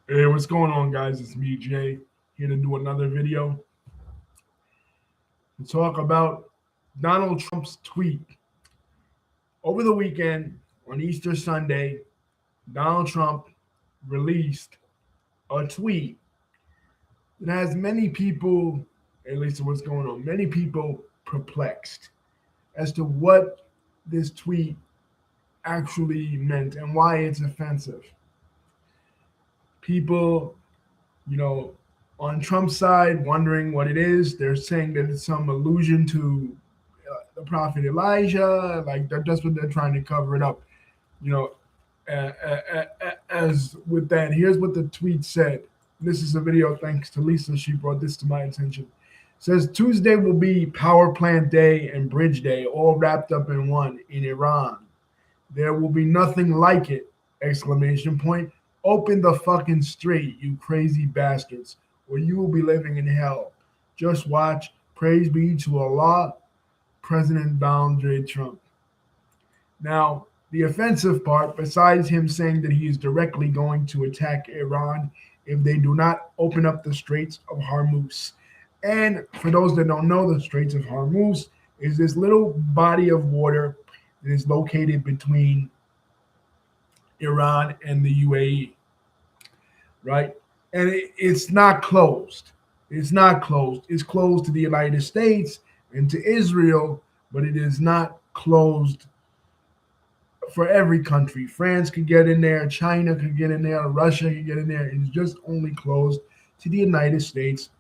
Hey, what's going on, guys? It's me, Jay, here to do another video to talk about Donald Trump's tweet. Over the weekend, on Easter Sunday, Donald Trump released a tweet that has many people, at least what's going on, many people perplexed as to what this tweet actually meant and why it's offensive. People, you know, on Trump's side, wondering what it is. They're saying that it's some allusion to the prophet Elijah. Like that's what they're trying to cover it up. You know, as with that, here's what the tweet said. This is a video thanks to Lisa. She brought this to my attention. It says Tuesday will be Power Plant Day and Bridge Day, all wrapped up in one in Iran. There will be nothing like it! Exclamation point. Open the fucking street, you crazy bastards, or you will be living in hell. Just watch. Praise be to Allah, President Donald J. Trump. Now, the offensive part, besides him saying that he is directly going to attack Iran if they do not open up the Straits of Hormuz. And for those that don't know, the Straits of Hormuz is this little body of water that is located between Iran and the UAE, right? And it's not closed. It's not closed. It's closed to the United States and to Israel, but it is not closed for every country. France could get in there, China could get in there, Russia could get in there. It's just only closed to the United States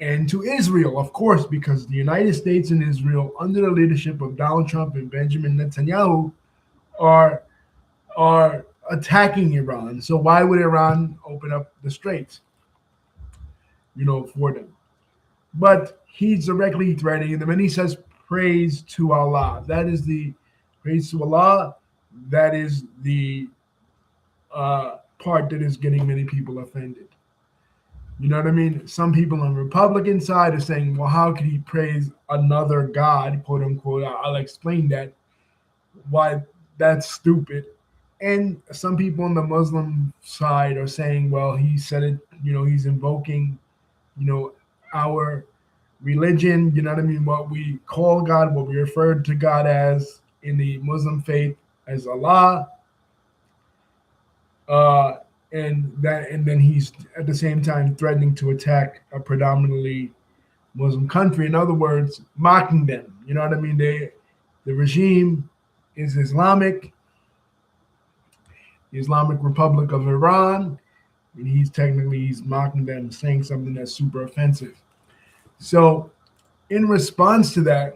and to Israel, of course, because the United States and Israel, under the leadership of Donald Trump and Benjamin Netanyahu, are are attacking Iran. So why would Iran open up the straits, for them? But he's directly threatening them, and he says, "Praise to Allah." That is the praise to Allah. That is the part that is getting many people offended. You know what I mean? Some people on the Republican side are saying, "Well, how could he praise another God?" "Quote unquote." I'll explain that why that's stupid. And some people on the Muslim side are saying, "Well, he said it. He's invoking, you know, our religion. You know what I mean? What we call God, what we refer to God as in the Muslim faith as Allah." And then he's at the same time threatening to attack a predominantly Muslim country. In other words, mocking them. You know what I mean? The regime is Islamic, the Islamic Republic of Iran, and he's mocking them, saying something that's super offensive. So, in response to that,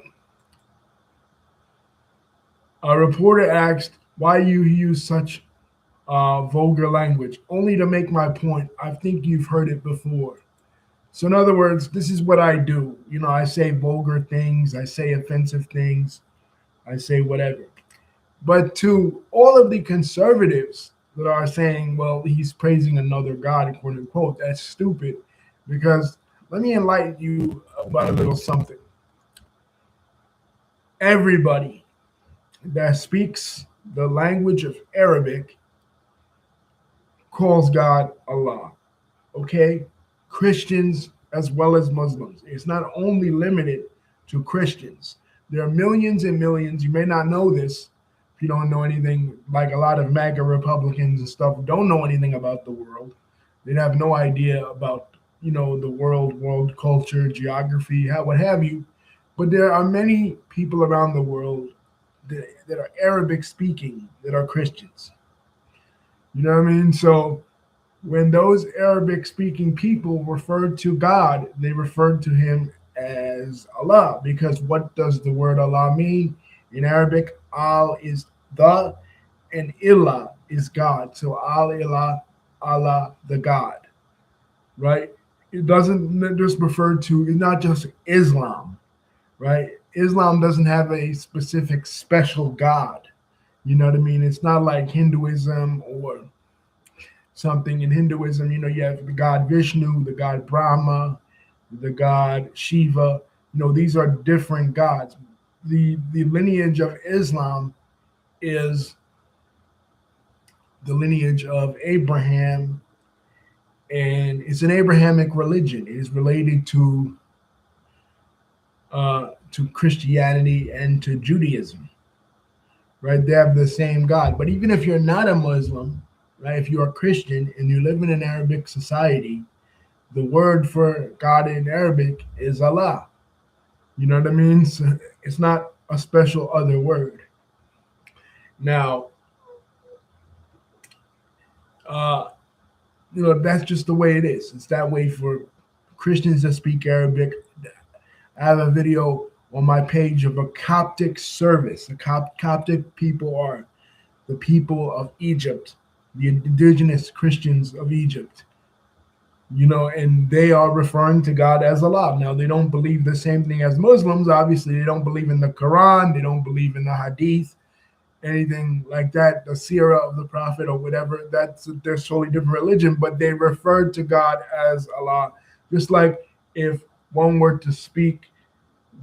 a reporter asked, "Why you use such vulgar language?" "Only to make my point. I think you've heard it before." So, in other words, this is what I do. I say vulgar things, I say offensive things, I say whatever. But to all of the conservatives that are saying, "Well, he's praising another God," quote unquote, that's stupid. Because let me enlighten you about a little something. Everybody that speaks the language of Arabic calls God Allah. Okay? Christians as well as Muslims. It's not only limited to Christians. There are millions and millions. You may not know this if you don't know anything, like a lot of MAGA Republicans and stuff don't know anything about the world. They have no idea about, the world culture, geography, what have you. But there are many people around the world that are Arabic speaking that are Christians. You know what I mean? So when those Arabic speaking people referred to God, they referred to him as Allah, because what does the word Allah mean? In Arabic, Al is the, and Ilah is God. So Al Ilah, Allah the God, right? It doesn't just refer to, it's not just Islam, right? Islam doesn't have a specific special God. You know what I mean? It's not like Hinduism or something. In Hinduism, you have the god Vishnu, the god Brahma, the god Shiva. These are different gods. The lineage of Islam is the lineage of Abraham and it's an Abrahamic religion. It is related to Christianity and to Judaism, right? They have the same God. But even if you're not a Muslim, right, if you're a Christian and you live in an Arabic society, the word for God in Arabic is Allah. You know what I mean? So it's not a special other word. Now, that's just the way it is. It's that way for Christians that speak Arabic. I have a video on my page of a Coptic service. The Coptic people are the people of Egypt, the indigenous Christians of Egypt. And they are referring to God as Allah. Now, they don't believe the same thing as Muslims. Obviously, they don't believe in the Quran. They don't believe in the Hadith, anything like that, the Sirah of the Prophet or whatever. They're totally different religion, but they refer to God as Allah. Just like if one were to speak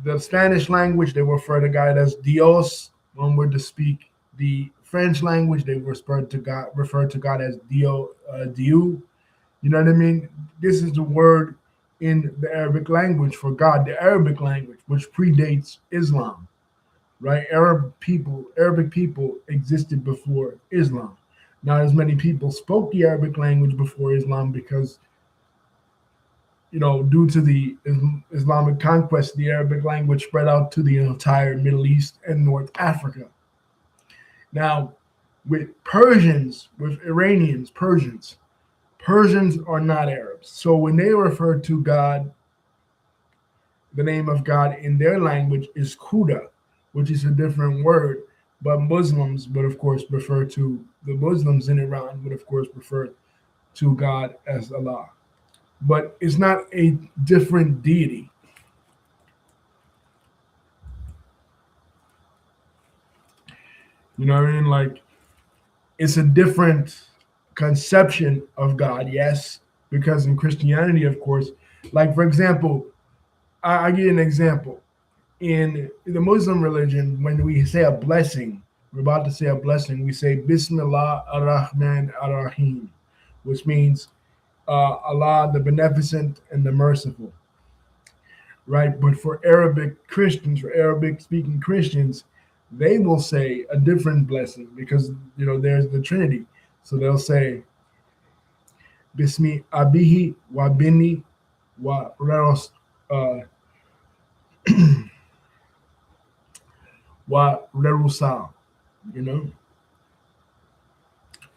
the Spanish language, they refer to God as Dios. One were to speak the French language, they refer to God as Dieu. You know what I mean? This is the word in the Arabic language for God, the Arabic language, which predates Islam, right? Arabic people existed before Islam. Not as many people spoke the Arabic language before Islam because, due to the Islamic conquest, the Arabic language spread out to the entire Middle East and North Africa. Now, with Persians, with Iranians, Persians are not Arabs. So when they refer to God, the name of God in their language is Khuda, which is a different word. But Muslims would, of course, the Muslims in Iran would, of course, refer to God as Allah. But it's not a different deity. You know what I mean? Like, it's a different conception of God, yes, because in Christianity, of course, like, for example, I give you an example. In the Muslim religion, when we say a blessing, we're about to say a blessing, we say Bismillah ar-Rahman ar-Rahim, which means Allah, the beneficent and the merciful, right? But for Arabic Christians, for Arabic-speaking Christians, they will say a different blessing because, there's the Trinity. So they'll say, Bismi abihi wa bini wa raros wa rerusal,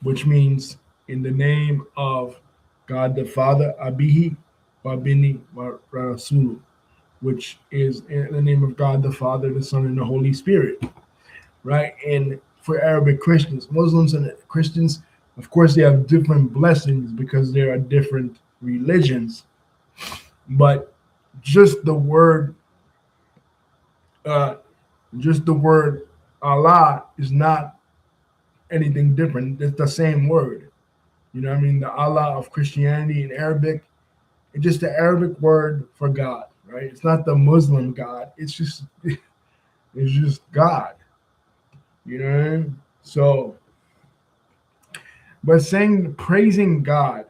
which means in the name of God the Father, abihi wa bini wa rasulu, which is in the name of God the Father, the Son, and the Holy Spirit, right? And for Arabic Christians, Muslims and Christians, of course, they have different blessings because there are different religions. But just the word Allah is not anything different. It's the same word. You know what I mean? The Allah of Christianity in Arabic, it's just the Arabic word for God, right? It's not the Muslim God. It's just God. You know what I mean? So, but praising God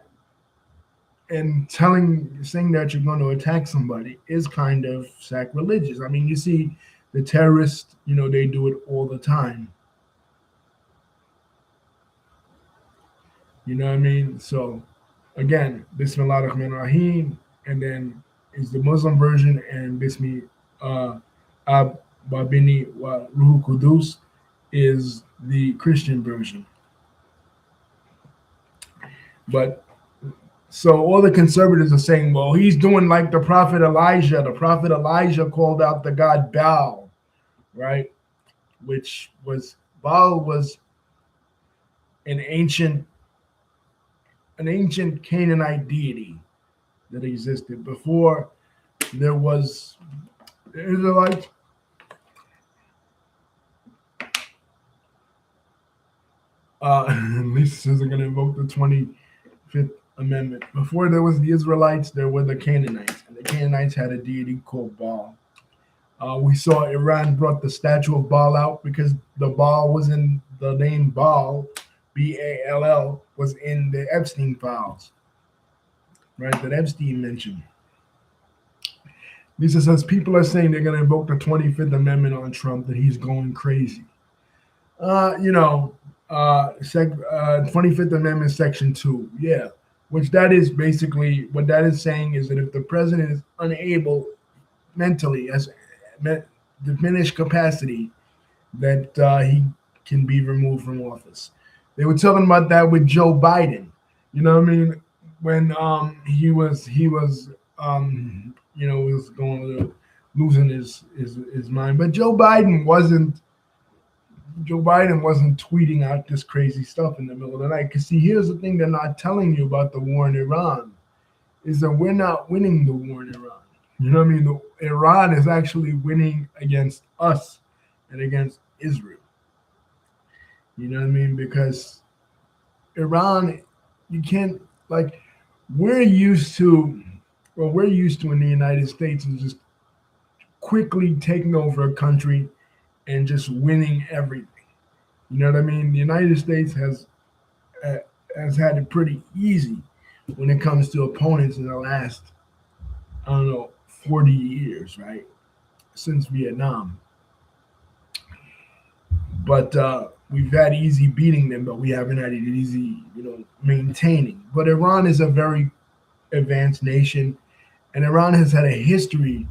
and saying that you're going to attack somebody is kind of sacrilegious. I mean, you see the terrorists, they do it all the time. You know what I mean? So, again, Bismillah ar-Rahman ar-Rahim, and then is the Muslim version, and Bismi Ab Babini wa Ruhu Kudus is the Christian version. But so all the conservatives are saying, well, he's doing like the prophet Elijah. The prophet Elijah called out the god Baal, right? Baal was an ancient Canaanite deity that existed before there was the Israelites. Lisa says they're going to invoke the 25th Amendment. Before there was the Israelites, there were the Canaanites, and the Canaanites had a deity called Baal. We saw Iran brought the statue of Baal out because the Baal was in the name Baal, B-A-L-L, was in the Epstein files. right? That Epstein mentioned. Lisa says people are saying they're going to invoke the 25th Amendment on Trump, that he's going crazy. You know, 25th Amendment, Section 2. Yeah, which that is basically what that is saying is that if the president is unable mentally, as diminished capacity, that he can be removed from office. They were talking about that with Joe Biden. You know what I mean? When he was was going to losing his mind. But Joe Biden wasn't tweeting out this crazy stuff in the middle of the night. Because see, here's the thing they're not telling you about the war in Iran is that we're not winning the war in Iran. You know what I mean? Iran is actually winning against us and against Israel. You know what I mean? Because Iran, you can't like we're used to we're used to in the United States is just quickly taking over a country and just winning everything. You know what I mean? The United States uh, has had it pretty easy when it comes to opponents in the last, I don't know, 40 years, right? Since Vietnam. But we've had easy beating them, but we haven't had it easy, maintaining. But Iran is a very advanced nation, and Iran has had a history.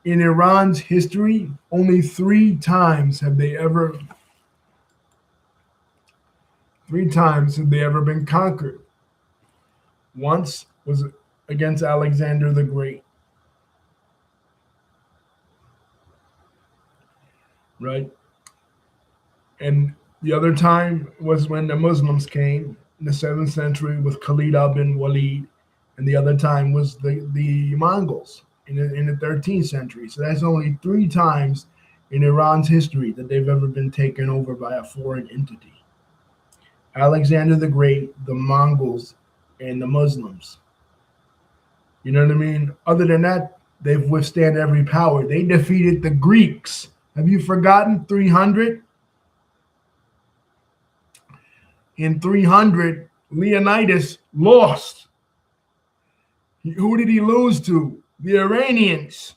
In Iran's history, only three times have they ever been conquered. Once was against Alexander the Great, right? And the other time was when the Muslims came in the 7th century with Khalid ibn Walid, and the other time was the Mongols in the 13th century. So that's only three times in Iran's history that they've ever been taken over by a foreign entity. Alexander the Great, the Mongols, and the Muslims. You know what I mean? Other than that, they've withstood every power. They defeated the Greeks. Have you forgotten 300? In 300, Leonidas lost. Who did he lose to? The Iranians.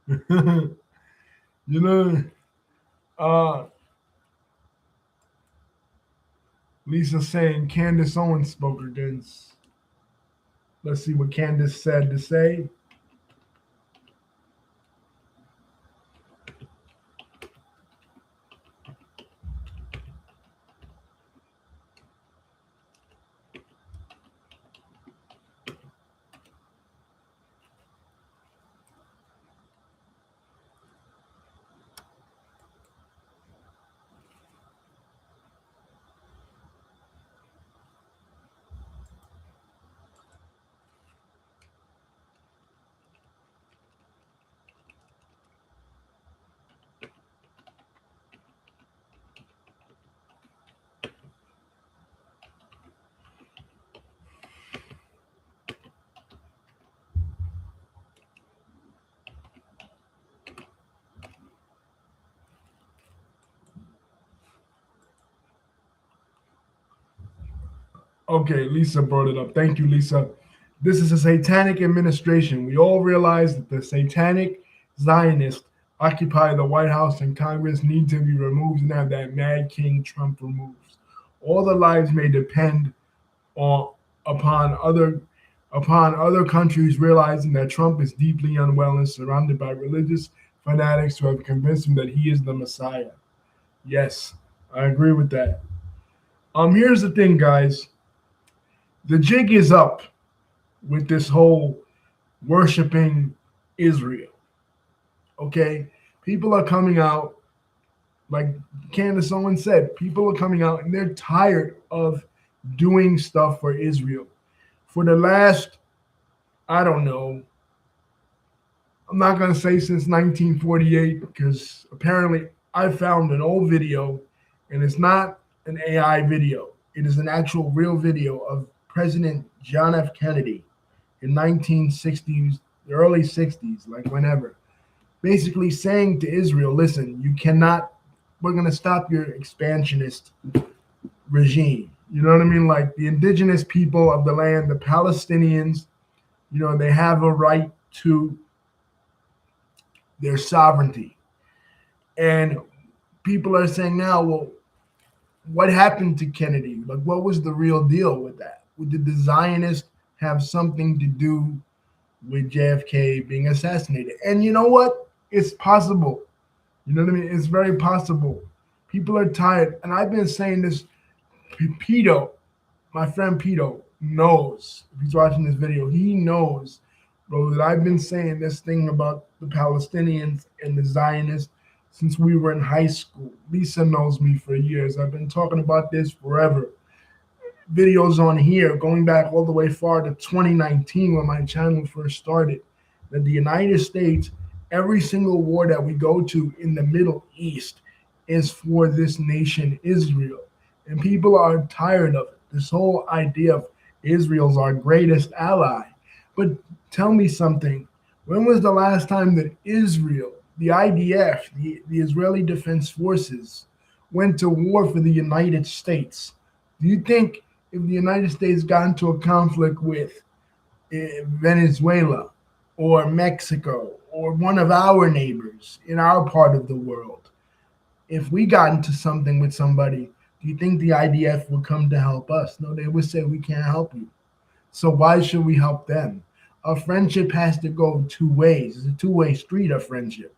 you know, uh, Lisa saying Candace Owens spoke against. Let's see what Candace said to say. Okay, Lisa brought it up. Thank you, Lisa. This is a satanic administration. We all realize that the satanic Zionists occupy the White House and Congress need to be removed and have that mad King Trump removed. All the lives may depend on upon other countries realizing that Trump is deeply unwell and surrounded by religious fanatics who have convinced him that he is the Messiah. Yes, I agree with that. Here's the thing, guys. The jig is up with this whole worshiping Israel. Okay, people are coming out, like Candace Owens said, people are coming out and they're tired of doing stuff for Israel. For the last, I don't know, I'm not going to say since 1948, because apparently I found an old video and it's not an AI video. It is an actual real video of President John F. Kennedy in 1960s, the early 60s, like whenever, basically saying to Israel, listen, we're going to stop your expansionist regime. You know what I mean? Like the indigenous people of the land, the Palestinians, they have a right to their sovereignty. And people are saying now, well, what happened to Kennedy? Like, what was the real deal with that? Did the Zionists have something to do with JFK being assassinated? And you know what? It's possible. You know what I mean? It's very possible. People are tired. And I've been saying this. Pito, my friend Pito, knows. If he's watching this video, he knows, bro, that I've been saying this thing about the Palestinians and the Zionists since we were in high school. Lisa knows me for years. I've been talking about this forever. Videos on here going back all the way far to 2019 when my channel first started. That the United States, every single war that we go to in the Middle East is for this nation, Israel. And people are tired of it. This whole idea of Israel's our greatest ally. But tell me something. When was the last time that Israel, the IDF, the Israeli Defense Forces, went to war for the United States? Do you think if the United States got into a conflict with Venezuela or Mexico or one of our neighbors in our part of the world, if we got into something with somebody, do you think the IDF would come to help us? No, they would say, we can't help you. So why should we help them? A friendship has to go two ways. It's a two-way street of friendship.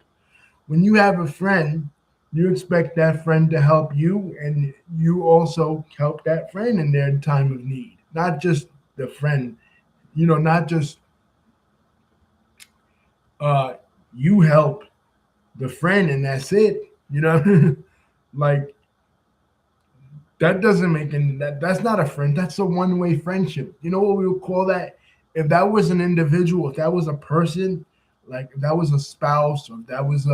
When you have a friend, you expect that friend to help you, and you also help that friend in their time of need. Not just the friend, not just you help the friend and that's it. Like that doesn't make any that's not a friend. That's a one-way friendship. You know what we would call that? If that was an individual, if that was a person, like if that was a spouse or if that was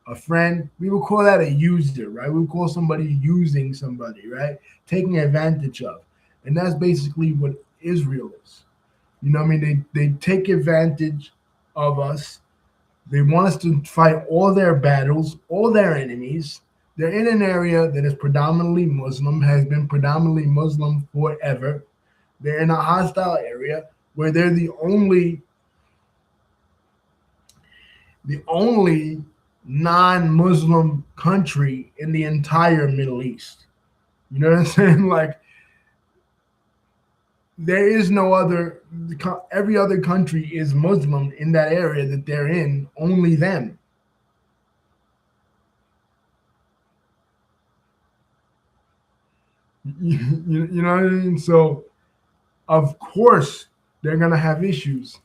a friend, we would call that a user, right? We would call somebody using somebody, right? Taking advantage of. And that's basically what Israel is. You know what I mean? They take advantage of us. They want us to fight all their battles, all their enemies. They're in an area that is predominantly Muslim, has been predominantly Muslim forever. They're in a hostile area where they're the only non-Muslim country in the entire Middle East. You know what I'm saying? Like there is no other, every other country is Muslim in that area that they're in, only them. You know what I mean? So, of course, they're going to have issues.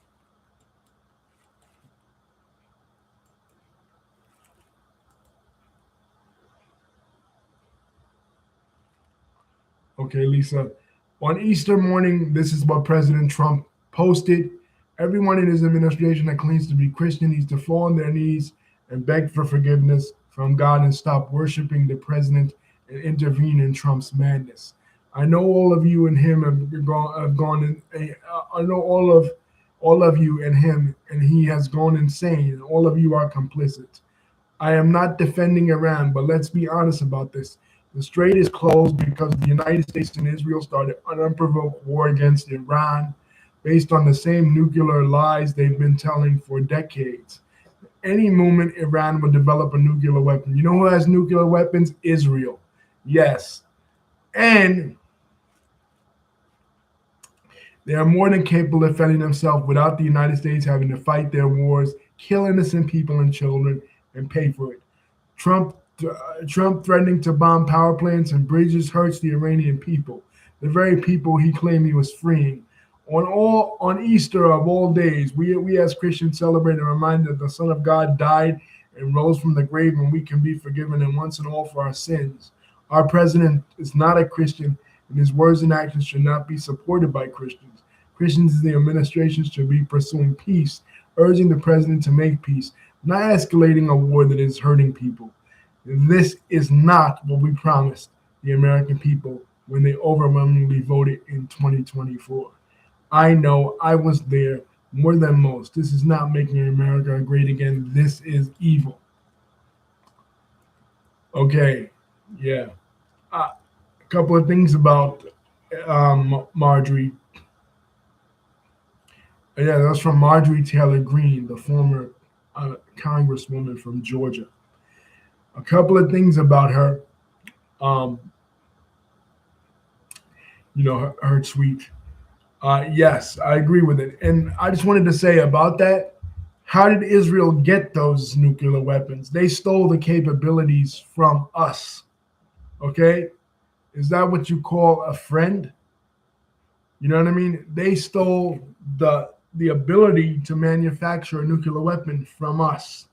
Okay, Lisa. On Easter morning, this is what President Trump posted. Everyone in his administration that claims to be Christian needs to fall on their knees and beg for forgiveness from God and stop worshiping the president and intervene in Trump's madness. I know all of you and him have gone I know all of you and him, and he has gone insane, and all of you are complicit. I am not defending Iran, but let's be honest about this. The strait is closed because the United States and Israel started an unprovoked war against Iran based on the same nuclear lies they've been telling for decades. Any moment Iran would develop a nuclear weapon. You know who has nuclear weapons? Israel. Yes. And they are more than capable of defending themselves without the United States having to fight their wars, kill innocent people and children, and pay for it. Trump threatening to bomb power plants and bridges hurts the Iranian people, the very people he claimed he was freeing. On Easter of all days, we as Christians celebrate and remind that the Son of God died and rose from the grave, and we can be forgiven and once and all for our sins. Our president is not a Christian, and his words and actions should not be supported by Christians. Christians in the administration should be pursuing peace, urging the president to make peace, not escalating a war that is hurting people. This is not what we promised the American people when they overwhelmingly voted in 2024. I know I was there more than most. This is not making America great again. This is evil. Okay, yeah. couple of things about Marjorie. Yeah, that's from Marjorie Taylor Greene, the former congresswoman from Georgia. A couple of things about her. Um, her tweet. Yes, I agree with it. And I just wanted to say about that, how did Israel get those nuclear weapons? They stole the capabilities from us. Okay? Is that what you call a friend? You know what I mean? They stole the ability to manufacture a nuclear weapon from us.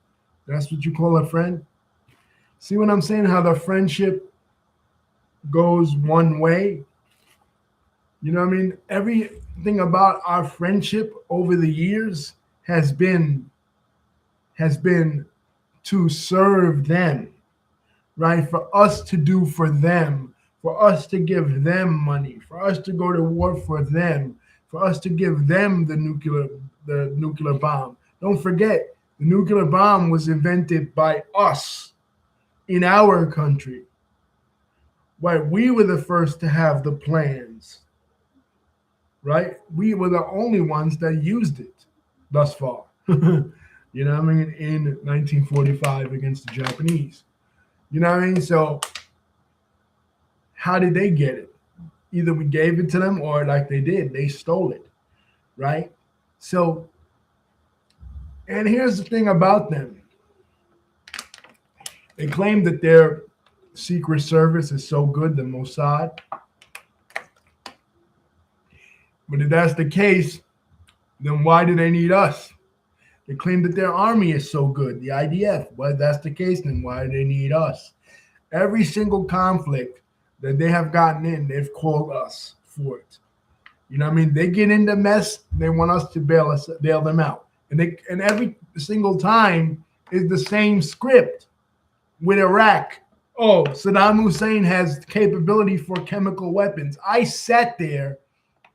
That's what you call a friend? See what I'm saying? How the friendship goes one way? You know what I mean? Everything about our friendship over the years has been to serve them, right? For us to do for them, for us to give them money, for us to go to war for them, for us to give them the nuclear bomb. Don't forget, the nuclear bomb was invented by us in our country. Right? We were the first to have the plans. Right? We were the only ones that used it thus far. You know what I mean? In 1945 against the Japanese. You know what I mean? So how did they get it? Either we gave it to them or like they stole it. Right? So, and here's the thing about them. They claim that their secret service is so good, the Mossad. But if that's the case, then why do they need us? They claim that their army is so good, the IDF. Well, if that's the case, then why do they need us? Every single conflict that they have gotten in, they've called us for it. You know what I mean? They get into mess, they want us to bail them out. And every single time is the same script with Iraq. Oh, Saddam Hussein has capability for chemical weapons. I sat there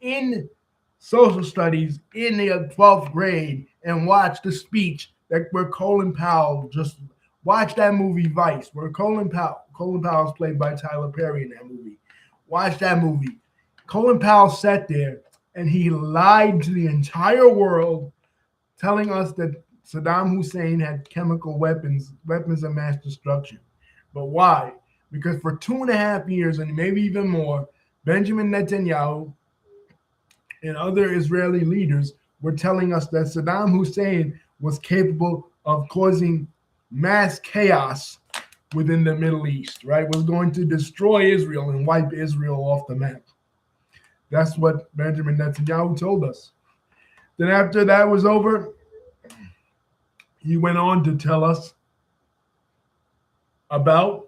in social studies in the 12th grade and watched the speech where Colin Powell just watched that movie Vice, where Colin Powell is played by Tyler Perry in that movie. Watch that movie. Colin Powell sat there and he lied to the entire world, telling us that Saddam Hussein had chemical weapons of mass destruction. But why? Because for 2.5 years and maybe even more, Benjamin Netanyahu and other Israeli leaders were telling us that Saddam Hussein was capable of causing mass chaos within the Middle East, right? Was going to destroy Israel and wipe Israel off the map. That's what Benjamin Netanyahu told us. Then after that was over, he went on to tell us about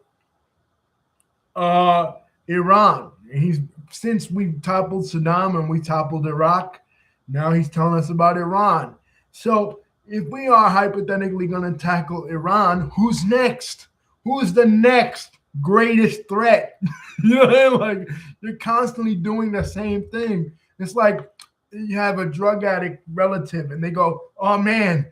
Iran. And since we toppled Saddam and we toppled Iraq, now he's telling us about Iran. So if we are hypothetically going to tackle Iran, who's next? Who's the next greatest threat? You know, like you're constantly doing the same thing. It's like you have a drug addict relative and they go, oh man,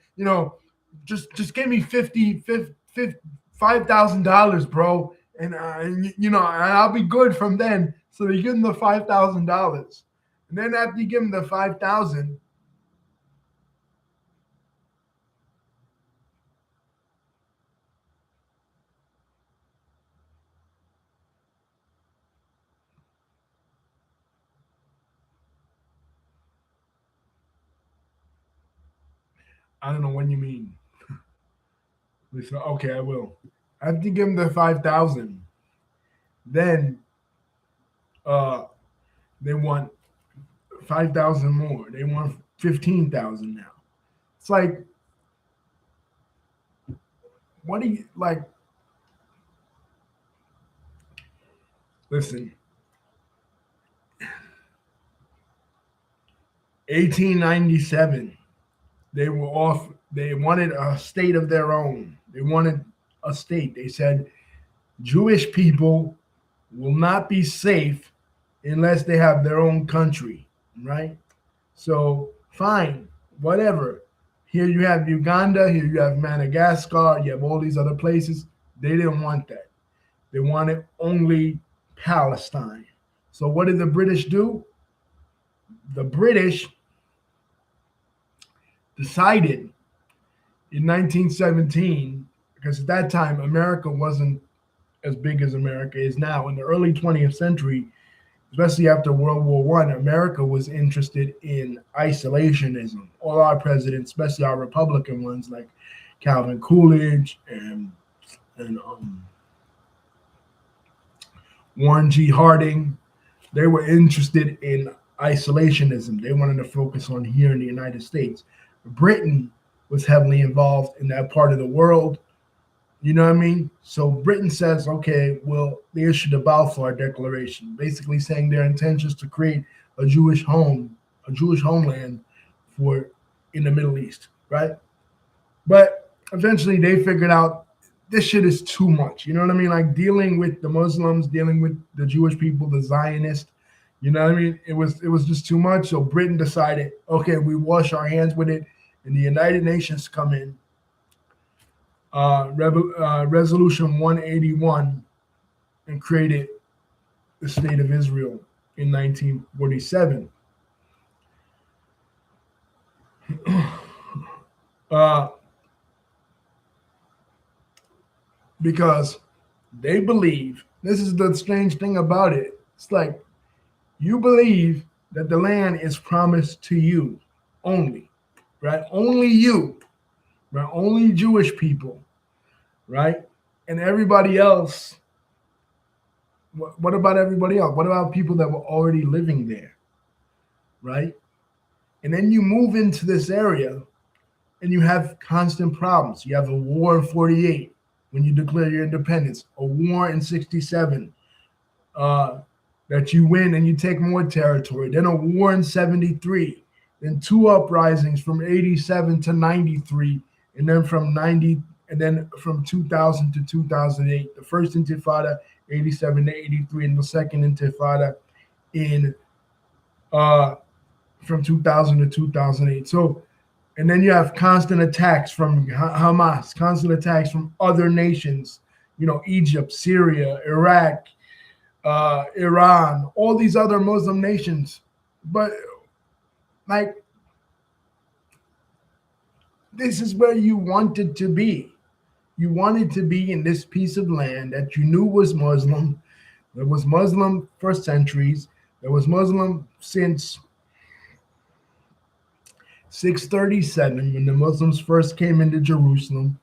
just give me $5,000, bro. And I'll be good from then. So they give them the $5,000. And then after you give them the 5,000, I don't know what you mean. Okay, I will. After you give them the 5,000, then they want 5,000 more. They want 15,000 now. It's like, what do you like? Listen, 1897, they wanted a state of their own. They wanted a state. They said Jewish people will not be safe unless they have their own country, right? So fine, whatever. Here you have Uganda, here you have Madagascar, you have all these other places. They didn't want that. They wanted only Palestine. So what did the British do? The British decided in 1917, because at that time America wasn't as big as America is now. In the early 20th century, especially after World War One, America was interested in isolationism. All our presidents, especially our Republican ones, like Calvin Coolidge and Warren G. Harding, they were interested in isolationism. They wanted to focus on here in the United States. Britain was heavily involved in that part of the world. You know what I mean? So Britain says, okay, well, they issued the Balfour Declaration, basically saying their intentions to create a Jewish homeland for in the Middle East, right? But eventually they figured out this shit is too much. You know what I mean? Like dealing with the Muslims, dealing with the Jewish people, the Zionists. You know what I mean? It was just too much. So Britain decided, okay, we wash our hands with it, and the United Nations come in. Resolution 181 and created the State of Israel in 1947. Because they believe, this is the strange thing about it. It's like you believe that the land is promised to you only, right? Only you, right? Only Jewish people, right? And everybody else, what about everybody else? What about people that were already living there, right? And then you move into this area and you have constant problems. You have a war in 48 when you declare your independence, a war in 67 that you win and you take more territory, then a war in 73, then two uprisings from 87 to 93, and then from 2000 to 2008, the first Intifada, 87 to 83, and the second Intifada in from 2000 to 2008. So, and then you have constant attacks from Hamas, constant attacks from other nations, you know, Egypt, Syria, Iraq, Iran, all these other Muslim nations. But like, this is where you wanted to be. You wanted to be in this piece of land that you knew was Muslim. That was Muslim for centuries. That was Muslim since 637, when the Muslims first came into Jerusalem,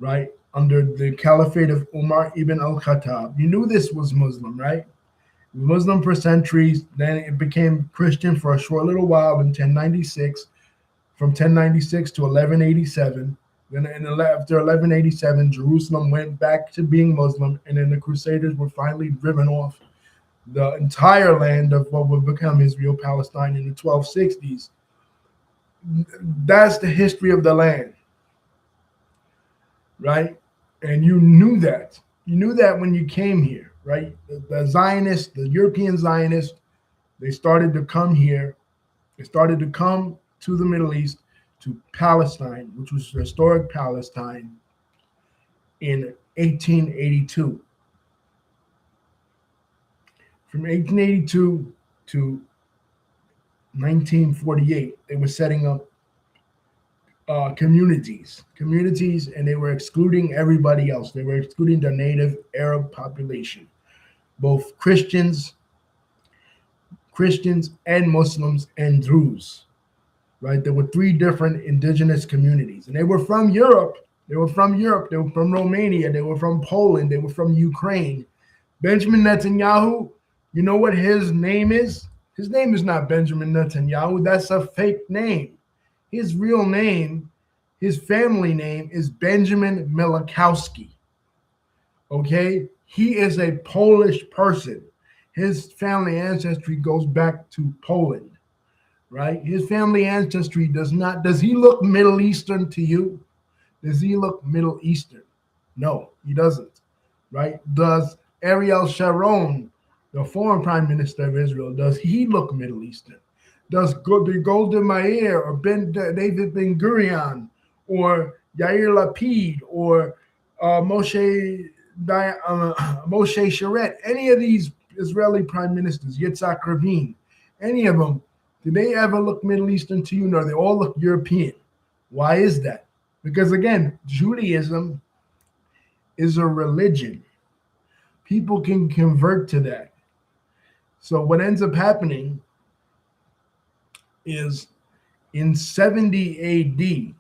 right, under the caliphate of Umar ibn al-Khattab. You knew this was Muslim, right? It was Muslim for centuries. Then it became Christian for a short little while in 1096, from 1096 to 1187. Then after 1187, Jerusalem went back to being Muslim, and then the Crusaders were finally driven off the entire land of what would become Israel, Palestine in the 1260s. That's the history of the land, right? And you knew that. You knew that when you came here, right? The Zionists, the European Zionists, they started to come here. They started to come to the Middle East, to Palestine, which was historic Palestine, in 1882. From 1882 to 1948, they were setting up communities, and they were excluding everybody else. They were excluding the native Arab population, both Christians and Muslims and Druze, right? There were three different indigenous communities, and they were from Europe. They were from Romania. They were from Poland. They were from Ukraine. Benjamin Netanyahu, you know what his name is? His name is not Benjamin Netanyahu. That's a fake name. His real name, his family name is Benjamin Milikowski. Okay? He is a Polish person. His family ancestry goes back to Poland, right? His family ancestry does he look Middle Eastern to you? Does he look Middle Eastern? No, he doesn't, right? Does Ariel Sharon, the former prime minister of Israel, does he look Middle Eastern? Does the Golda Meir or David Ben Gurion or Yair Lapid or Moshe Sharet, any of these Israeli prime ministers, Yitzhak Rabin, any of them, did they ever look Middle Eastern to you? No, they all look European. Why is that? Because again, Judaism is a religion. People can convert to that. So what ends up happening is in 70 AD,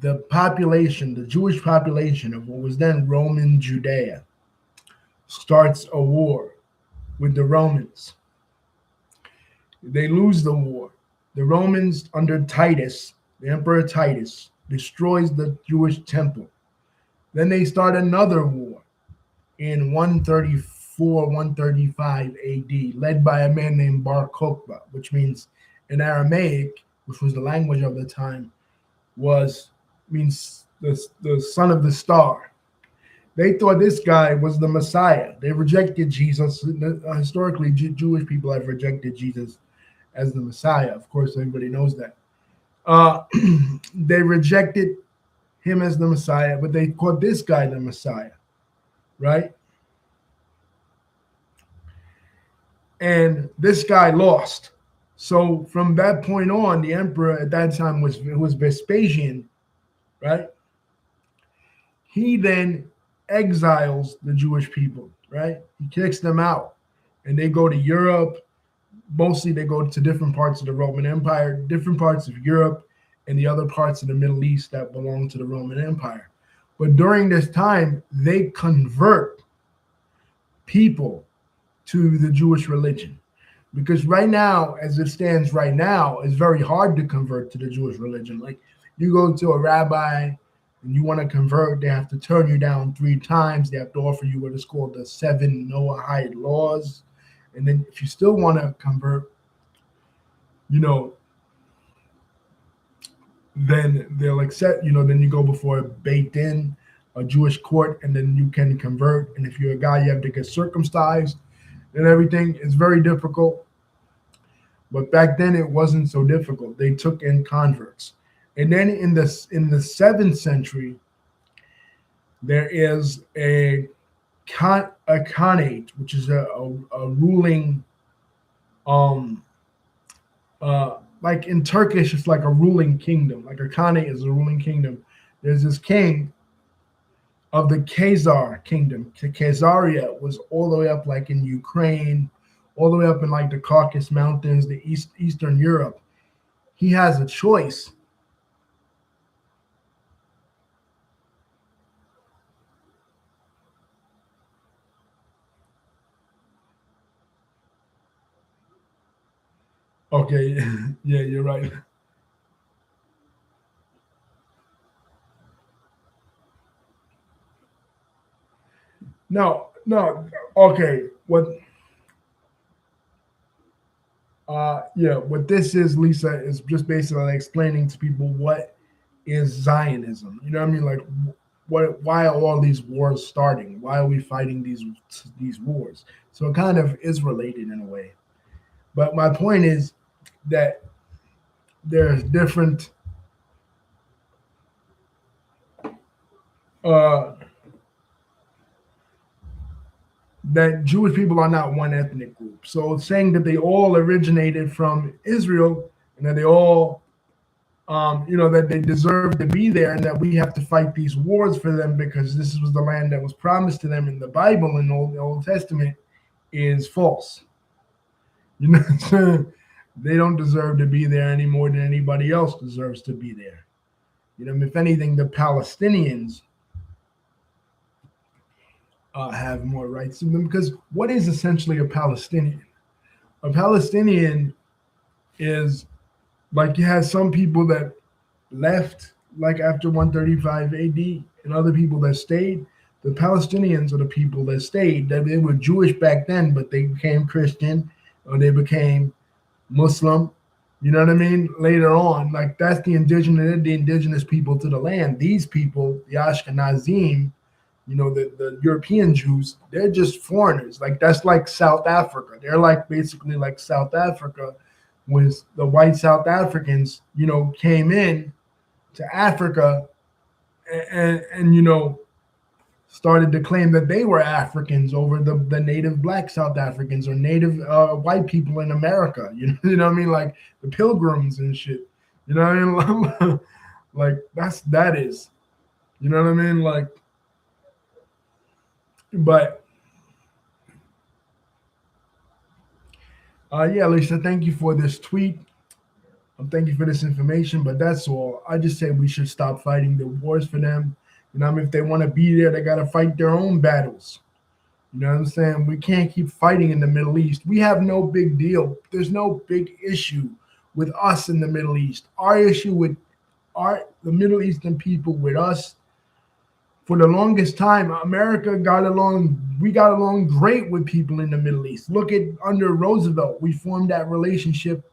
the population, the Jewish population of what was then Roman Judea, starts a war with the Romans. They lose the war. The Romans under Titus, the Emperor Titus, destroys the Jewish temple. Then they start another war in 134, 135 AD, led by a man named Bar Kokhba, which means in Aramaic, which was the language of the time, means the son of the star. They thought this guy was the Messiah. They rejected Jesus. Historically, Jewish people have rejected Jesus as the Messiah. Of course, everybody knows that. They rejected him as the Messiah, but they called this guy the Messiah, right? And this guy lost. So from that point on, the emperor at that time was Vespasian, right? He then exiles the Jewish people, right? He kicks them out, and they go to Europe. Mostly they go to different parts of the Roman Empire, different parts of Europe, and the other parts of the Middle East that belong to the Roman Empire. But during this time, they convert people to the Jewish religion. Because right now, as it stands right now, it's very hard to convert to the Jewish religion. Like you go to a rabbi and you want to convert, they have to turn you down 3 times. They have to offer you what is called the 7 Noahide laws. And then if you still want to convert, then they'll accept, then you go before a Beit Din, a Jewish court, and then you can convert. And if you're a guy, you have to get circumcised and everything. It's very difficult. But back then it wasn't so difficult. They took in converts. And then in the 7th century, there is a Khanate, which is a ruling, like in Turkish, it's like a ruling kingdom. Like a Khanate is a ruling kingdom. There's this king of the Khazar kingdom. Khazaria was all the way up like in Ukraine, all the way up in like the Caucasus Mountains, the Eastern Europe. He has a choice. Okay, yeah, you're right. No, okay. What this is, Lisa, is just basically explaining to people what is Zionism. You know what I mean? Like, why are all these wars starting? Why are we fighting these wars? So it kind of is related in a way. But my point is that there's different that Jewish people are not one ethnic group. So saying that they all originated from Israel and that they all, that they deserve to be there and that we have to fight these wars for them because this was the land that was promised to them in the Bible and the Old Testament is false. They don't deserve to be there any more than anybody else deserves to be there. If anything, the Palestinians have more rights to them because what is essentially a Palestinian? A Palestinian is like you had some people that left like after 135 AD and other people that stayed. The Palestinians are the people that stayed. They were Jewish back then, but they became Christian or they became Muslim. You know what I mean? Later on, like that's the indigenous people to the land. These people, the Ashkenazim, the European Jews, they're just foreigners. Like that's like South Africa. They're like basically like South Africa when the white South Africans, came in to Africa and started to claim that they were Africans over the native black South Africans or native white people in America. You know what I mean? Like the Pilgrims and shit. You know what I mean? Like that is. You know what I mean? Like, but yeah, Lisa, thank you for this tweet. Thank you for this information, but that's all. I just say we should stop fighting the wars for them. You know, I mean, if they want to be there, they got to fight their own battles. You know what I'm saying? We can't keep fighting in the Middle East. We have no big deal. There's no big issue with us in the Middle East. Our issue with the Middle Eastern people with us, for the longest time, America got along. We got along great with people in the Middle East. Look at under Roosevelt, we formed that relationship.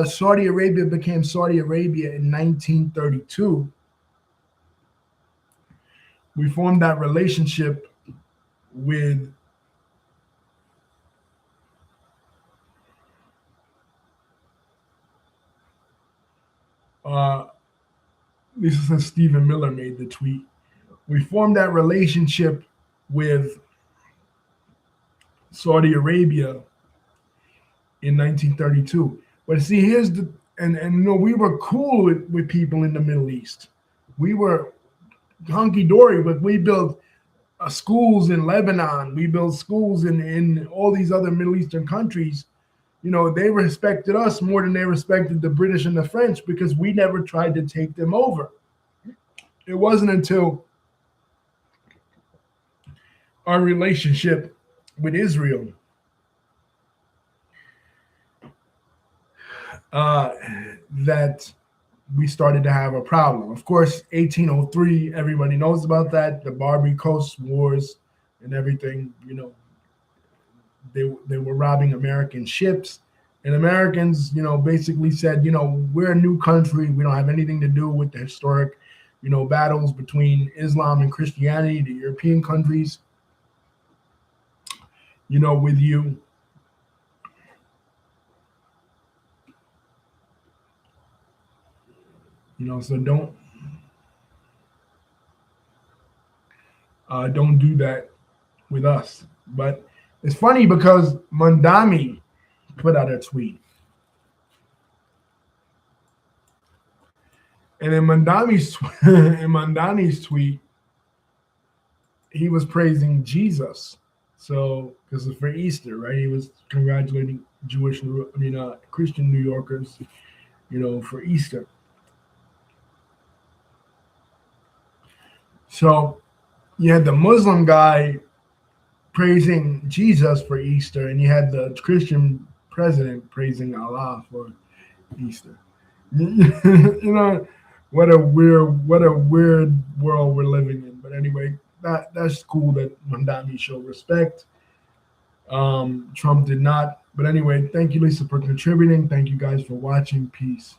Saudi Arabia became Saudi Arabia in 1932. We formed that relationship with Lisa says Stephen Miller made the tweet. We formed that relationship with Saudi Arabia in 1932. But see, here's the and you know, we were cool with people in the Middle East. We were hunky dory, but we built schools in Lebanon. We built schools in all these other Middle Eastern countries. You know, they respected us more than they respected the British and the French because we never tried to take them over. It wasn't until our relationship with Israel that we started to have a problem. Of course, 1803, everybody knows about that, the Barbary Coast Wars and everything. You know, they were robbing American ships, and Americans, you know, basically said, you know, we're a new country. We don't have anything to do with the historic, you know, battles between Islam and Christianity, the European countries, you know, with you. You know, so don't do that with us. But it's funny because Mandami put out a tweet, and in Mandani's tweet, he was praising Jesus. So because for Easter, right? He was congratulating Christian New Yorkers, you know, for Easter. So you had the Muslim guy praising Jesus for Easter, and you had the Christian president praising Allah for Easter. You know, what a weird world we're living in. But anyway, that's cool that Mandami showed respect. Trump did not. But anyway, thank you, Lisa, for contributing. Thank you guys for watching. Peace.